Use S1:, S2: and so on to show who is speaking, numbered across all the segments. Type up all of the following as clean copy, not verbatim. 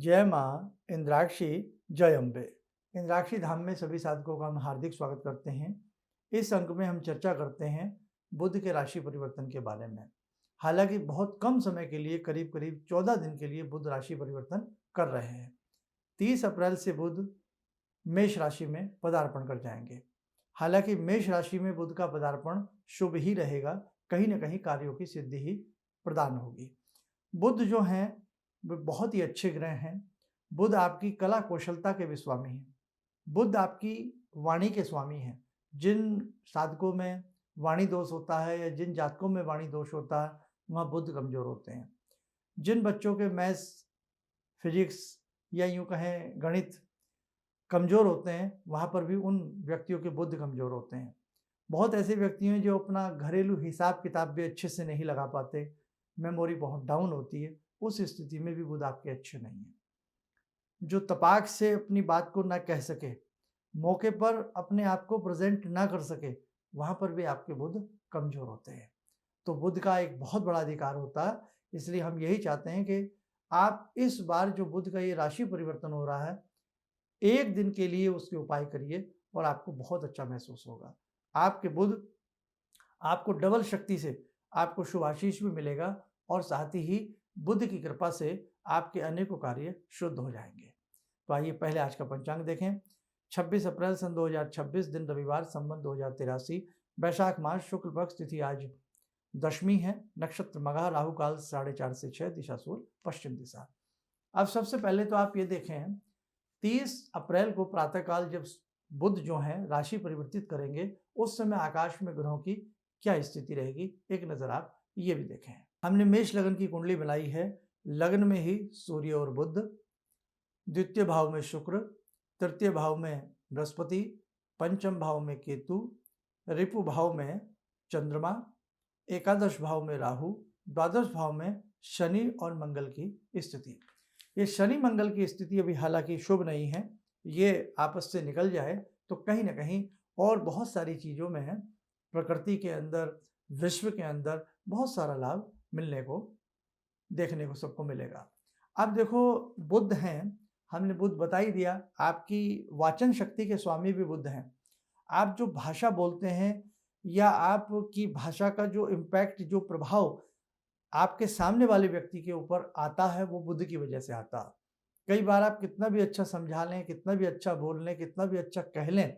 S1: जय माँ इंद्राक्षी जय अम्बे। इंद्राक्षी धाम में सभी साधकों का हम हार्दिक स्वागत करते हैं। इस अंक में हम चर्चा करते हैं बुध के राशि परिवर्तन के बारे में। हालांकि बहुत कम समय के लिए करीब करीब 14 दिन के लिए बुध राशि परिवर्तन कर रहे हैं। 30 अप्रैल से बुध मेष राशि में पदार्पण कर जाएंगे। हालांकि मेष राशि में बुध का पदार्पण शुभ ही रहेगा, कहीं ना कहीं कार्यों की सिद्धि ही प्रदान होगी। बुध जो हैं वे बहुत ही अच्छे ग्रह हैं। बुध आपकी कला कौशलता के भी स्वामी हैं। बुध आपकी वाणी के स्वामी हैं। जिन साधकों में वाणी दोष होता है या जिन जातकों में वाणी दोष होता है, वहाँ बुध कमजोर होते हैं। जिन बच्चों के मैथ्स, फिजिक्स या यूँ कहें गणित कमजोर होते हैं, वहाँ पर भी उन व्यक्तियों के बुध कमजोर होते हैं। बहुत ऐसे व्यक्ति हैं जो अपना घरेलू हिसाब किताब भी अच्छे से नहीं लगा पाते, मेमोरी बहुत डाउन होती है। उस स्थिति में भी बुध आपके अच्छे नहीं है। जो तपाक से अपनी बात को ना कह सके, मौके पर अपने आप को प्रेजेंट ना कर सके, वहां पर भी आपके बुध कमजोर होते हैं। तो बुध का एक बहुत बड़ा अधिकार होता है। इसलिए हम यही चाहते हैं कि आप इस बार जो बुध का ये राशि परिवर्तन हो रहा है, एक दिन के लिए उसके उपाय करिए और आपको बहुत अच्छा महसूस होगा। आपके बुध आपको डबल शक्ति से आपको शुभाशीष भी मिलेगा और साथ ही बुध की कृपा से आपके अनेकों कार्य शुद्ध हो जाएंगे। तो आइए पहले आज का पंचांग देखें। 26 अप्रैल सन 2026, दिन रविवार, संवत 2083, वैशाख मास, शुक्ल पक्ष, तिथि आज दशमी है, नक्षत्र मघा, राहु काल 4:30 से 6, दिशा सूर्य पश्चिम दिशा। अब सबसे पहले तो आप ये देखें, 30 अप्रैल को प्रातःकाल जब बुध जो है राशि परिवर्तित करेंगे, उस समय आकाश में ग्रहों की क्या स्थिति रहेगी, एक नजर आप ये भी देखें। हमने मेष लग्न की कुंडली बनाई है। लग्न में ही सूर्य और बुध, द्वितीय भाव में शुक्र, तृतीय भाव में बृहस्पति, पंचम भाव में केतु, रिपु भाव में चंद्रमा, एकादश भाव में राहु, द्वादश भाव में शनि और मंगल की स्थिति। ये शनि मंगल की स्थिति अभी हालांकि शुभ नहीं है। ये आपस से निकल जाए तो कहीं ना कहीं और बहुत सारी चीज़ों में है, प्रकृति के अंदर, विश्व के अंदर बहुत सारा लाभ मिलने को, देखने को सबको मिलेगा। अब देखो, बुध हैं, हमने बुध बता ही दिया, आपकी वाचन शक्ति के स्वामी भी बुध हैं। आप जो भाषा बोलते हैं या आपकी भाषा का जो इम्पैक्ट, जो प्रभाव आपके सामने वाले व्यक्ति के ऊपर आता है, वो बुध की वजह से आता है। कई बार आप कितना भी अच्छा समझा लें, कितना भी अच्छा बोल लें, कितना भी अच्छा कह लें,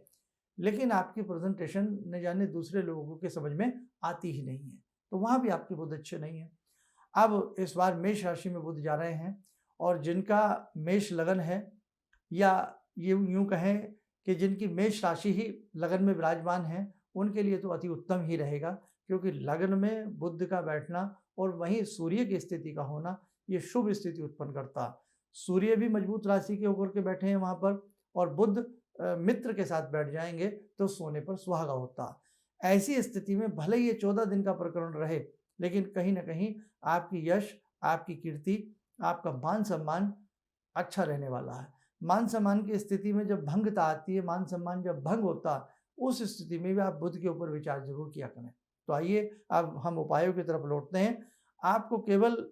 S1: लेकिन आपकी प्रेजेंटेशन न जाने दूसरे लोगों के समझ में आती ही नहीं है, तो वहाँ भी आपके बुध अच्छे नहीं है। अब इस बार मेष राशि में बुध जा रहे हैं और जिनका मेष लगन है, या ये यूँ कहें कि जिनकी मेष राशि ही लगन में विराजमान है, उनके लिए तो अति उत्तम ही रहेगा, क्योंकि लगन में बुध का बैठना और वहीं सूर्य की स्थिति का होना, ये शुभ स्थिति उत्पन्न करता। सूर्य भी मजबूत राशि के होकर के बैठे हैं वहाँ पर, और बुध मित्र के साथ बैठ जाएंगे तो सोने पर सुहागा होता। ऐसी स्थिति में भले ये 14 दिन का प्रकरण रहे, लेकिन कहीं ना कहीं आपकी यश, आपकी कीर्ति, आपका मान सम्मान अच्छा रहने वाला है। मान सम्मान की स्थिति में जब भंगता आती है, मान सम्मान जब भंग होता, उस स्थिति में भी आप बुध के ऊपर विचार जरूर किया करें। तो आइए अब हम उपायों की तरफ लौटते हैं। आपको केवल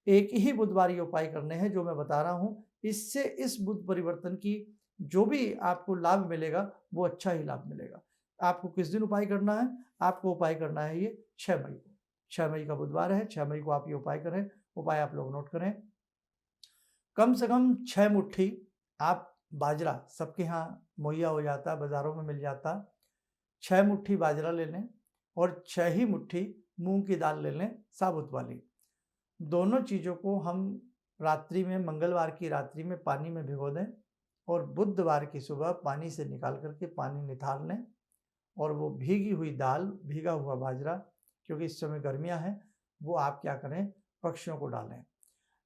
S1: एक ही बुधवार ये उपाय करने हैं जो मैं बता रहा हूँ। इससे इस बुध परिवर्तन की जो भी आपको लाभ मिलेगा, वो अच्छा ही लाभ मिलेगा। आपको किस दिन उपाय करना है? आपको उपाय करना है ये 6 मई को। 6 मई का बुधवार है, 6 मई को आप ये उपाय करें। उपाय आप लोग नोट करें। कम से कम 6 मुट्ठी आप बाजरा, सबके यहाँ मुहैया हो जाता है, बाजारों में मिल जाता। 6 मुट्ठी बाजरा ले लें और 6 ही मुट्ठी मूंग की दाल ले लें, साबुत वाली। दोनों चीज़ों को हम रात्रि में, मंगलवार की रात्रि में पानी में भिगो दें और बुधवार की सुबह पानी से निकाल करके पानी निथार लें, और वो भीगी हुई दाल, भीगा हुआ बाजरा, क्योंकि इस समय गर्मियाँ हैं, वो आप क्या करें, पक्षियों को डालें।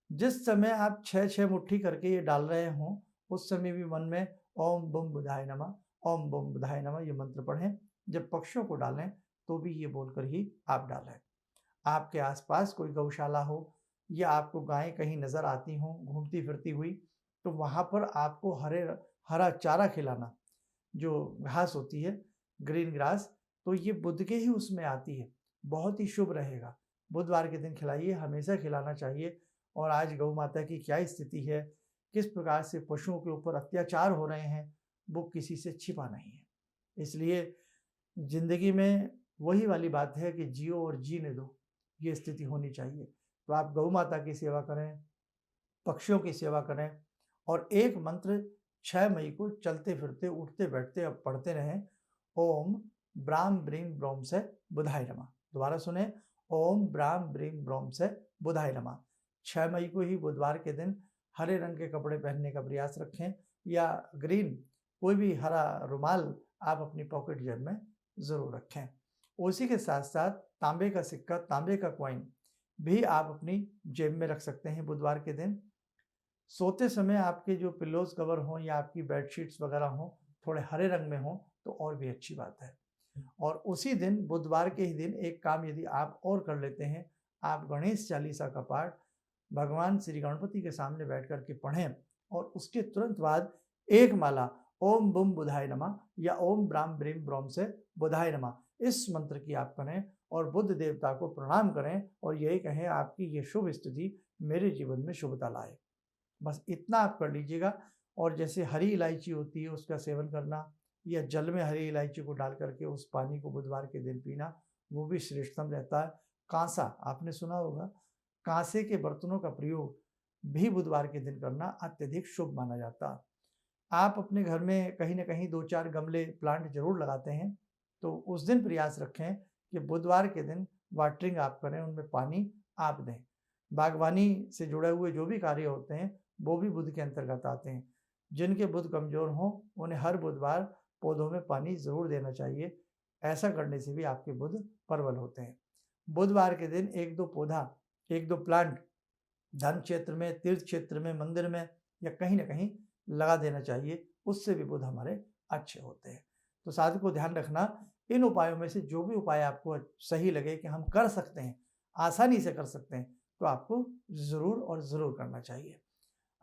S1: जिस समय आप 6-6 मुट्ठी करके ये डाल रहे हों, उस समय भी मन में ओम बम बुधाय नमः, ओम बम बुधाय नमः ये मंत्र पढ़ें। जब पक्षियों को डालें तो भी ये बोलकर ही आप डालें। आपके आसपास कोई गौशाला हो या आपको गायें कहीं नज़र आती हों घूमती फिरती हुई, तो वहाँ पर आपको हरा चारा खिलाना, जो घास होती है, ग्रीन ग्रास, तो ये बुध के ही उसमें आती है, बहुत ही शुभ रहेगा। बुधवार के दिन खिलाइए, हमेशा खिलाना चाहिए। और आज गौ माता की क्या स्थिति है, किस प्रकार से पशुओं के ऊपर अत्याचार हो रहे हैं, वो किसी से छिपा नहीं है। इसलिए ज़िंदगी में वही वाली बात है कि जियो और जीने दो, ये स्थिति होनी चाहिए। तो आप गौ माता की सेवा करें, पक्षियों की सेवा करें और एक मंत्र 6 मई को चलते फिरते उठते बैठते अब पढ़ते रहें, ओम ब्राम ब्रीम ब्रोम से बुधाय नमः। दोबारा सुने, ओम ब्राम ब्रीम ब्रोम से बुधाय नमः। 6 मई को ही बुधवार के दिन हरे रंग के कपड़े पहनने का प्रयास रखें या ग्रीन कोई भी हरा रुमाल आप अपनी पॉकेट जेब में ज़रूर रखें। उसी के साथ साथ तांबे का सिक्का, तांबे का कॉइन भी आप अपनी जेब में रख सकते हैं बुधवार के दिन। सोते समय आपके जो पिल्लोज कवर हों या आपकी बेडशीट्स वगैरह हों, थोड़े हरे रंग में हों तो और भी अच्छी बात है। और उसी दिन बुधवार के ही दिन एक काम यदि आप और कर लेते हैं, आप गणेश चालीसा का पाठ भगवान श्री गणपति के सामने बैठ कर के पढ़ें और उसके तुरंत बाद एक माला ओम बुम बुधाय नमः या ओम ब्राम ब्रीम ब्रोम से बुधाय नमः इस मंत्र की आप करें और बुद्ध देवता को प्रणाम करें और यही कहें आपकी ये शुभ स्थिति मेरे जीवन में शुभता लाए। बस इतना आप कर लीजिएगा। और जैसे हरी इलायची होती है उसका सेवन करना या जल में हरी इलायची को डाल करके उस पानी को बुधवार के दिन पीना, वो भी श्रेष्ठतम रहता है। कांसा आपने सुना होगा, कांसे के बर्तनों का प्रयोग भी बुधवार के दिन करना अत्यधिक शुभ माना जाता है। आप अपने घर में कहीं ना कहीं 2-4 गमले प्लांट जरूर लगाते हैं, तो उस दिन प्रयास रखें कि बुधवार के दिन वाटरिंग आप करें, उनमें पानी आप दें। बागवानी से जुड़े हुए जो भी कार्य होते हैं वो भी बुध के अंतर्गत आते हैं। जिनके बुध कमजोर हों उन्हें हर बुधवार पौधों में पानी जरूर देना चाहिए। ऐसा करने से भी आपके बुध प्रबल होते हैं। बुधवार के दिन 1-2 पौधा, 1-2 प्लांट धन क्षेत्र में, तीर्थ क्षेत्र में, मंदिर में या कहीं ना कहीं लगा देना चाहिए, उससे भी बुध हमारे अच्छे होते हैं। तो साधक को ध्यान रखना, इन उपायों में से जो भी उपाय आपको सही लगे कि हम कर सकते हैं, आसानी से कर सकते हैं, तो आपको ज़रूर और ज़रूर करना चाहिए।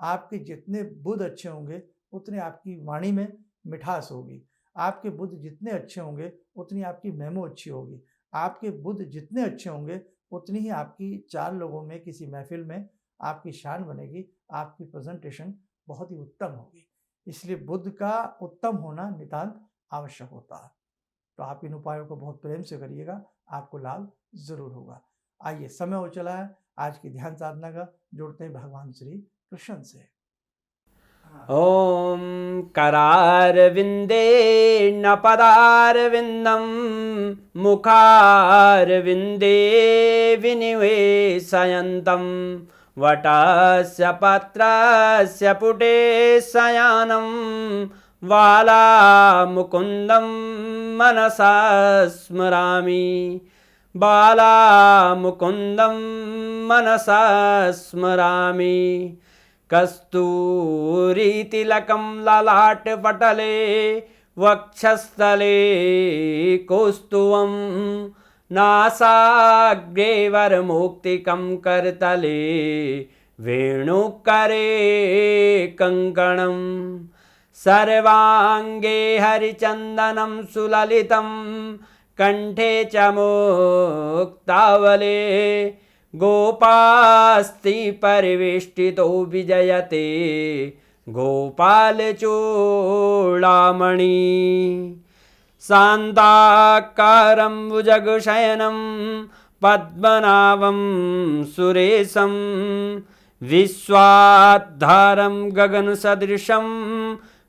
S1: आपके जितने बुध अच्छे होंगे उतने आपकी वाणी में मिठास होगी। आपके बुध जितने अच्छे होंगे उतनी आपकी मेमो अच्छी होगी। आपके बुध जितने अच्छे होंगे उतनी ही आपकी 4 लोगों में किसी महफिल में आपकी शान बनेगी, आपकी प्रेजेंटेशन बहुत ही उत्तम होगी। इसलिए बुध का उत्तम होना नितांत आवश्यक होता है। तो आप इन उपायों को बहुत प्रेम से करिएगा, आपको लाभ जरूर होगा। आइए, समय हो चला है आज की ध्यान साधना का, जुड़ते हैं भगवान श्री कृष्ण से।
S2: ॐ करारविन्दे न पदारविन्दं मुखारविन्दे विनिवेशयन्तं वटस्य पत्रस्य पुटे शयानं बालामुकुन्दं मनसा स्मरामि बालामुकुन्दं मनसा स्मरामि कस्तूरीतिलकं ललाटपटले वक्षस्थले कौस्तुभं नासाग्रे वरमौक्तिकं करतले वेणुकरे कङ्कणं सर्वाङ्गे हरिचन्दनं सुललितं कंठे च मुक्तावले गोपास्ति परिवेष्टितो विजयते गोपालचूडामणि शान्ताकारं भुजगशयनं पद्मनाभं सुरेशं विश्वाधारं गगनसदृशं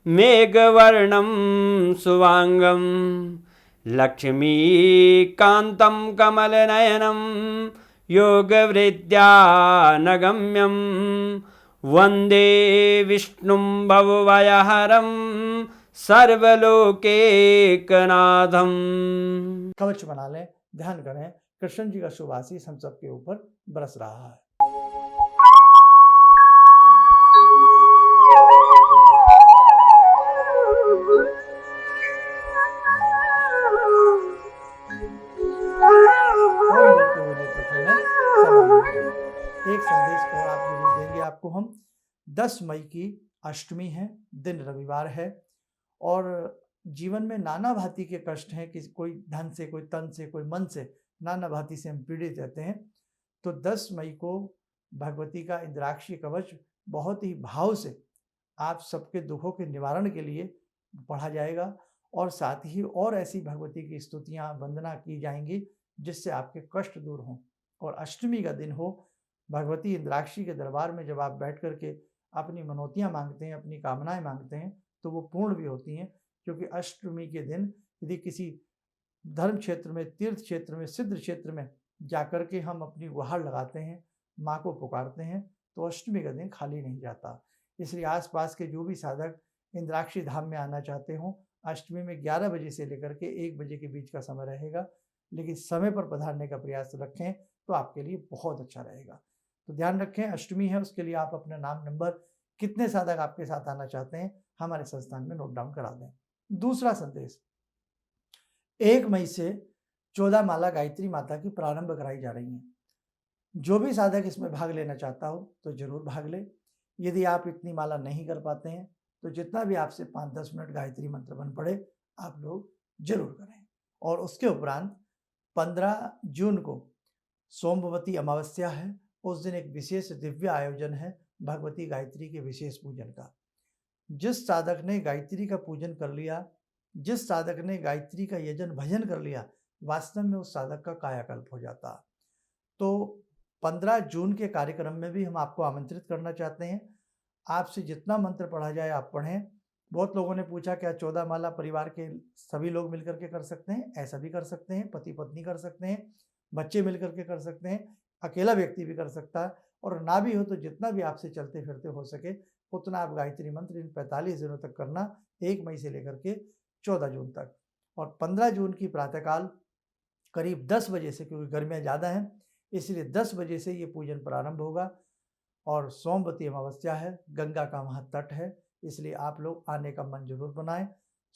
S2: मेघवर्णं शुभांगं लक्ष्मीकान्तं कमलनयनं योगवृद्ध्यानगम्यं वन्दे विष्णुं भवभयहरं सर्वलोकैकनाथं।
S1: कवच बना लें, ध्यान करें, कृष्ण जी का शुभ आशीष हम सबके ऊपर बरस रहा है। एक संदेश और आप जरूर देंगे आपको हम। 10 मई की अष्टमी है, दिन रविवार है और जीवन में नाना भांति के कष्ट हैं कि कोई धन से, कोई तन से, कोई मन से, नाना भांति से हम पीड़ित रहते हैं। तो 10 मई को भगवती का इंद्राक्षी कवच बहुत ही भाव से आप सबके दुखों के निवारण के लिए पढ़ा जाएगा और साथ ही और ऐसी भगवती की स्तुतियाँ वंदना की जाएंगी जिससे आपके कष्ट दूर हों। और अष्टमी का दिन हो, भगवती इंद्राक्षी के दरबार में जब आप बैठ कर के अपनी मनौतियाँ मांगते हैं, अपनी कामनाएं मांगते हैं तो वो पूर्ण भी होती हैं, क्योंकि अष्टमी के दिन यदि किसी धर्म क्षेत्र में, तीर्थ क्षेत्र में, सिद्ध क्षेत्र में जाकर के हम अपनी गुहार लगाते हैं, माँ को पुकारते हैं, तो अष्टमी का दिन खाली नहीं जाता। इसलिए आसपास के जो भी साधक इंद्राक्षी धाम में आना चाहते हों, अष्टमी में 11 बजे से लेकर के 1 बजे के बीच का समय रहेगा, लेकिन समय पर पधारने का प्रयास रखें तो आपके लिए बहुत अच्छा रहेगा। तो ध्यान रखें, अष्टमी है, उसके लिए आप अपना नाम, नंबर, कितने साधक आपके साथ आना चाहते हैं हमारे संस्थान में नोट डाउन करा दें। दूसरा संदेश, 1 मई से 14 माला गायत्री माता की प्रारंभ कराई जा रही हैं। जो भी साधक इसमें भाग लेना चाहता हो तो जरूर भाग ले। यदि आप इतनी माला नहीं कर पाते हैं तो जितना भी आपसे 5-10 मिनट गायत्री मंत्र बन पड़े आप लोग जरूर करें। और उसके उपरांत 15 जून को सोमवती अमावस्या है, उस दिन एक विशेष दिव्य आयोजन है भगवती गायत्री के विशेष पूजन का। जिस साधक ने गायत्री का पूजन कर लिया, जिस साधक ने गायत्री का यजन भजन कर लिया, वास्तव में उस साधक का कायाकल्प हो जाता। तो 15 जून के कार्यक्रम में भी हम आपको आमंत्रित करना चाहते हैं। आपसे जितना मंत्र पढ़ा जाए आप पढ़ें। बहुत लोगों ने पूछा क्या 14 माला परिवार के सभी लोग मिलकर के कर सकते हैं? ऐसा भी कर सकते हैं, पति पत्नी कर सकते हैं, बच्चे मिलकर के कर सकते हैं, अकेला व्यक्ति भी कर सकता है, और ना भी हो तो जितना भी आपसे चलते फिरते हो सके उतना आप गायत्री मंत्र इन 45 दिनों तक करना, 1 मई से लेकर के 14 जून तक। और 15 जून की प्रातःकाल करीब 10 बजे से, क्योंकि गर्मियाँ ज़्यादा हैं इसलिए 10 बजे से ये पूजन प्रारंभ होगा। और सोमवती अमावस्या है, गंगा का वहाँ तट है, इसलिए आप लोग आने का मन जरूर बनाएं,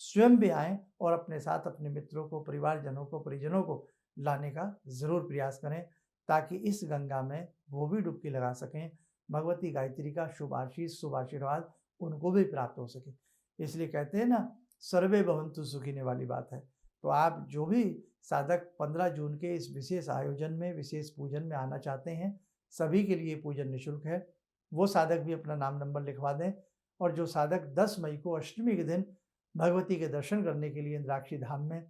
S1: स्वयं भी आएँ और अपने साथ अपने मित्रों को, परिवारजनों को, परिजनों को लाने का ज़रूर प्रयास करें, ताकि इस गंगा में वो भी डुबकी लगा सकें, भगवती गायत्री का शुभ आशीष, शुभ आशीर्वाद उनको भी प्राप्त हो सके। इसलिए कहते हैं ना, सर्वे भवन्तु सुखिने वाली बात है। तो आप जो भी साधक 15 जून के इस विशेष आयोजन में, विशेष पूजन में आना चाहते हैं, सभी के लिए पूजन निःशुल्क है। वो साधक भी अपना नाम, नंबर लिखवा दें। और जो साधक 10 मई को अष्टमी के दिन भगवती के दर्शन करने के लिए इंद्राक्षी धाम में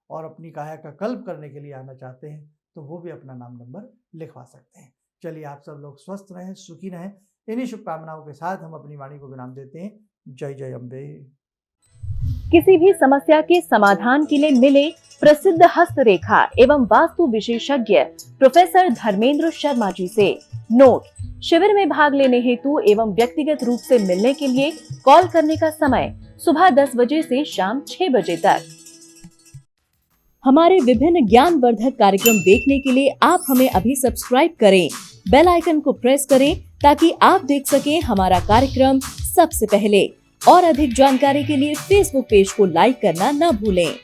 S1: और अपनी काया का कल्प करने के लिए आना चाहते हैं तो वो भी अपना नाम, नंबर लिखवा सकते हैं। चलिए, आप सब लोग स्वस्थ रहें, सुखी रहें। इन्हीं शुभकामनाओं के साथ हम अपनी वाणी को विराम देते हैं। जय जय अम्बे।
S3: किसी भी समस्या के समाधान के लिए मिले प्रसिद्ध हस्तरेखा एवं वास्तु विशेषज्ञ प्रोफेसर धर्मेंद्र शर्मा जी से। नोट: शिविर में भाग लेने हेतु एवं व्यक्तिगत रूप से मिलने के लिए कॉल करने का समय सुबह 10 बजे से शाम 6 बजे तक। हमारे विभिन्न ज्ञानवर्धक कार्यक्रम देखने के लिए आप हमें अभी सब्सक्राइब करें, बेल आइकन को प्रेस करें ताकि आप देख सकें हमारा कार्यक्रम सबसे पहले। और अधिक जानकारी के लिए फेसबुक पेज को लाइक करना न भूलें।